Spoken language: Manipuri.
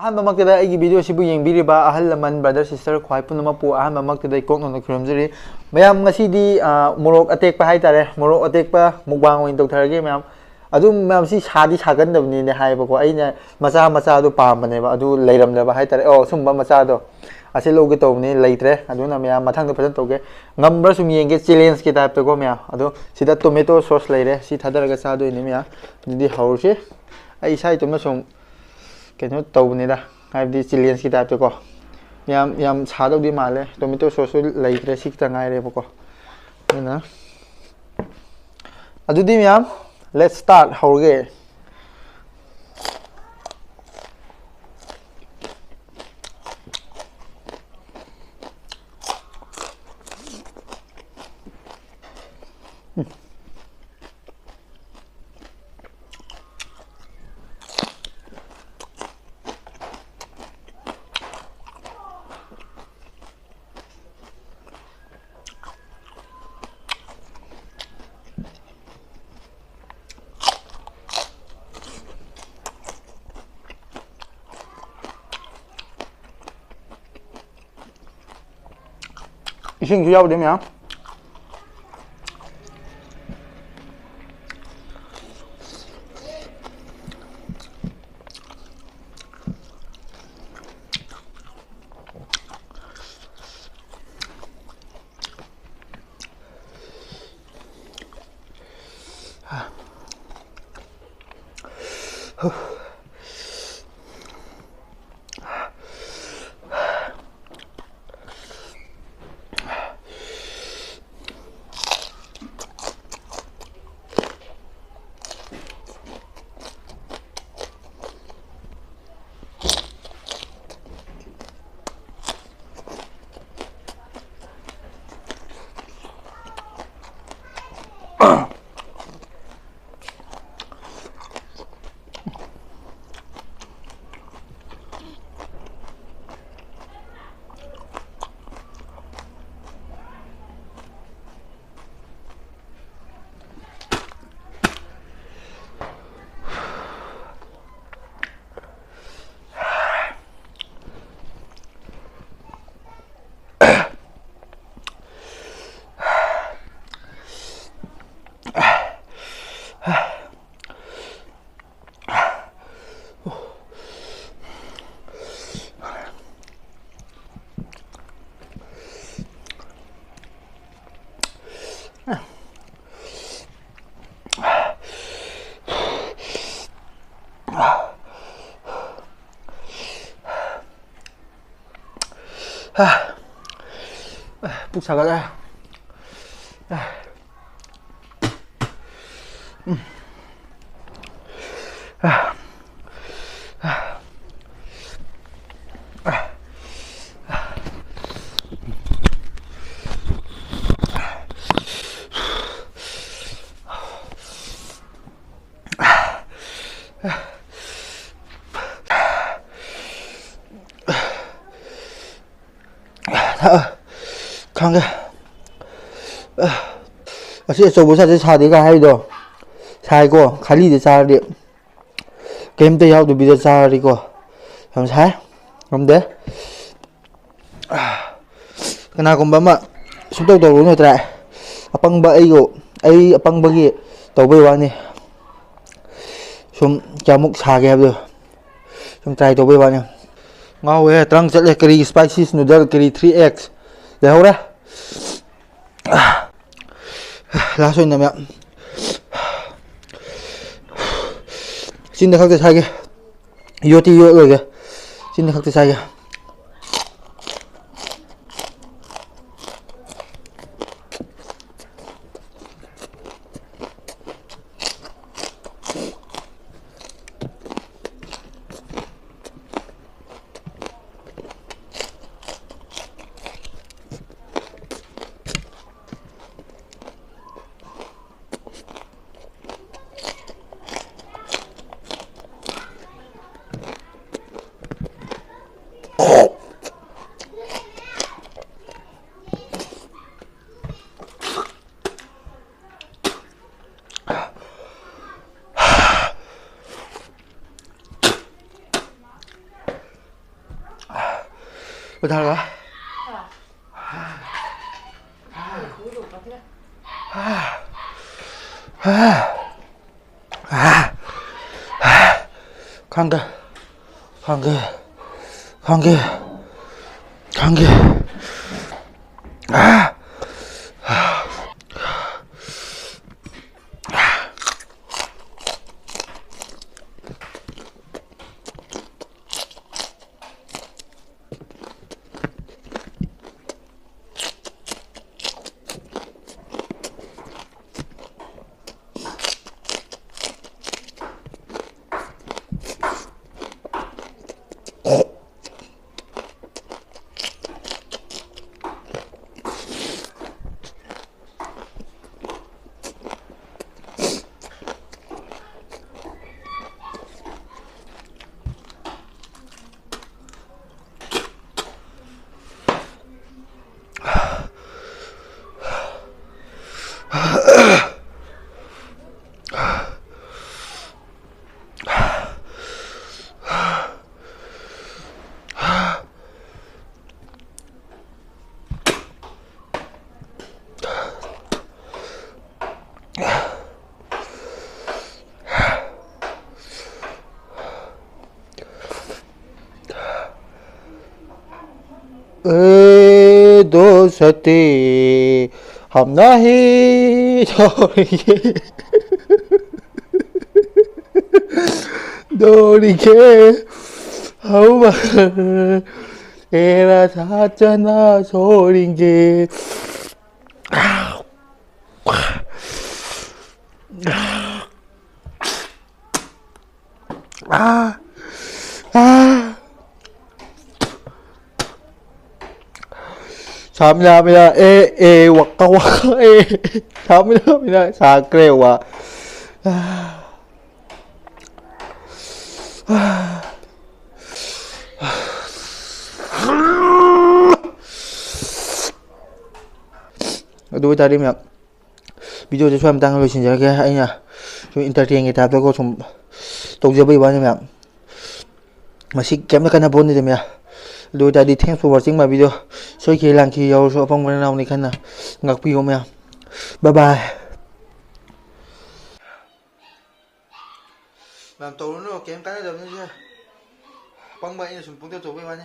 ꯑꯍꯥꯟꯕꯃꯛꯇꯗ ꯑꯩꯒꯤ ꯚꯤꯗꯤꯑꯣꯁꯤꯕꯨ ꯌꯦꯡꯕꯤꯔꯤꯕ ꯑꯍꯜ ꯂꯃꯟ ꯕ꯭ꯔꯗꯔ ꯁꯤꯁꯇꯔ ꯈ꯭ꯋꯥꯏ ꯄꯨꯝꯅꯃꯛꯄꯨ ꯑꯍꯥꯟꯕꯃꯛꯇꯗ ꯀꯣꯛ ꯅꯧꯅ ꯈꯨꯔꯨꯝꯖꯔꯤ ꯃꯌꯥꯝ ꯉꯁꯤꯗꯤ ꯃꯣꯔꯣꯛ ꯑꯇꯦꯛꯄ ꯍꯥꯏꯇꯥꯔꯦ ꯃꯣꯔꯣꯛ ꯑꯇꯦꯛꯄ ꯃꯨꯛꯕꯥꯡ ꯑꯣꯏꯅ ꯇꯧꯊꯔꯒꯦ ꯃꯌꯥꯝ ꯑꯗꯨꯝ ꯃꯌꯥꯝꯁꯤ ꯁꯥꯗꯤ ꯁꯥꯒꯟꯗꯕꯅꯤꯅꯦ ꯍꯥꯏꯌꯦꯕꯀꯣ ꯑꯩꯅ ꯃꯆꯥꯗꯣ ꯄꯥꯝꯕꯅꯦꯕ ꯑꯗꯨ ꯂꯩꯔꯝꯗꯕ ꯍꯥꯏꯇꯥꯔꯦ ꯁꯨꯝꯕ ꯃꯆꯥꯗꯣ ꯑꯁꯤ ꯂꯧꯒꯦ ꯇꯧꯕꯅꯤ ꯂꯩꯇ꯭ꯔꯦ ꯑꯗꯨꯅ ꯃꯌꯥꯝ ꯃꯊꯪꯗ ꯐꯖꯅ ꯇꯧꯒꯦ ꯉꯝꯕ꯭ꯔꯥ ꯁꯨꯝ ꯌꯦꯡꯒꯦ ꯆꯦꯂꯦꯟꯖꯀꯤ ꯇꯥꯏꯞꯇꯀꯣ ꯃꯌꯥꯝ ꯑꯗꯣ ꯁꯤꯗ ꯇꯣꯃꯦꯇꯣ ꯁꯣꯁ ꯂꯩꯔꯦ ꯁꯤ ꯊꯥꯗꯔꯒ ꯆꯥꯗꯣꯏꯅꯤ ꯃꯌꯥꯝ ꯑꯗꯨꯗꯤ ꯍꯧꯔꯁꯤ ꯑꯩ ꯏꯁꯥ ꯏꯇꯣꯝꯇ ꯁꯨꯝ ꯀꯩꯅꯣ ꯇꯧꯕꯅꯤꯗ ꯍꯥꯏꯕꯗꯤ ꯆꯦꯂꯦꯟꯖꯀꯤ ꯇꯥꯏꯞꯇꯀꯣ ꯌꯥꯝ ꯁꯥꯗꯧꯗꯤ ꯃꯥꯜꯂꯦ ꯇꯣꯃꯦꯇꯣ ꯁꯣꯁꯁꯨ ꯂꯩꯇ꯭ꯔꯦ ꯁꯤ ꯈꯤꯇ ꯉꯥꯏꯔꯦꯕꯀꯣ ꯑꯗꯨꯗꯤ ꯃꯌꯥꯝ ꯂꯦꯠꯁ ꯁ꯭ꯇꯥꯔꯠ ꯍꯧꯔꯒꯦ 이싱 주자고 되면 푹 사가자. ꯈꯪꯒꯦ ꯑꯁꯤ ꯑꯆꯧꯕ ꯁꯥꯁꯦ ꯁꯥꯗꯦꯒ ꯍꯥꯏꯗꯣ ꯁꯥꯏꯀꯣ ꯈꯥꯂꯤꯗ ꯆꯥꯔꯗꯤ ꯀꯩꯝꯇ ꯌꯥꯎꯗꯕꯤꯗ ꯆꯥꯔꯗꯤꯀꯣ ꯌꯥꯝ ꯁꯥꯏ ꯉꯝꯗꯦ ꯀꯅꯥꯒꯨꯝꯕ ꯑꯃ ꯁꯨꯡꯇꯧ ꯇꯧꯔꯨ ꯅꯠꯇ꯭ꯔꯥ ꯑꯄꯪꯕ ꯑꯩ ꯑꯄꯪꯕꯒꯤ ꯇꯧꯕꯩ ꯋꯥꯅꯤ ꯁꯨꯝ ꯀꯌꯥꯃꯨꯛ ꯁꯥꯒꯦ ꯍꯥꯏꯕꯗꯣ ꯁꯨꯝ ꯇ꯭ꯔꯥꯏ ꯇꯧꯕꯩ ꯋꯥꯅꯤ ꯉꯥꯎꯋꯦ ꯇꯔꯪ ꯆꯠꯂꯦ ꯀꯔꯤ ꯁ꯭ꯄꯥꯏꯁꯤꯁ ꯅꯨꯗꯜ ꯀꯔꯤ 3x ꯂꯩꯍꯧꯔꯦ ꯂꯥꯁ ꯑꯣꯏꯅ ꯃꯌꯥꯝ ꯆꯤꯟꯗ ꯈꯛꯇ ꯁꯥꯏꯒꯦ ꯌꯣꯠꯇꯤ ꯌꯣꯠꯂꯣꯏꯒꯦ ꯆꯤꯟꯗ ꯈꯛꯇ ꯁꯥꯏꯒꯦ potharo. Khang दोस्ती हम नहीं छोड़ेंगे दौड़ेंगे हम तेरा साथ ना छोड़ेंगे 잠시만요. 와까 잠시만요. 자, 그래요. 와. đối ta đi mẹ video cho em tăng lên xin chào cái anh nha cho entertain người ta tôi có some tôi giờ bây giờ mẹ mà xích kém nó cái nào bốn đi mẹ đối ta đi thanks for watching my video so khi làm khi yêu so phong nào này khăn nào ngạc video mẹ bye bye làm tối nó kém cái nào được chưa băng bay là súng phun tiêu chuẩn với bạn nhé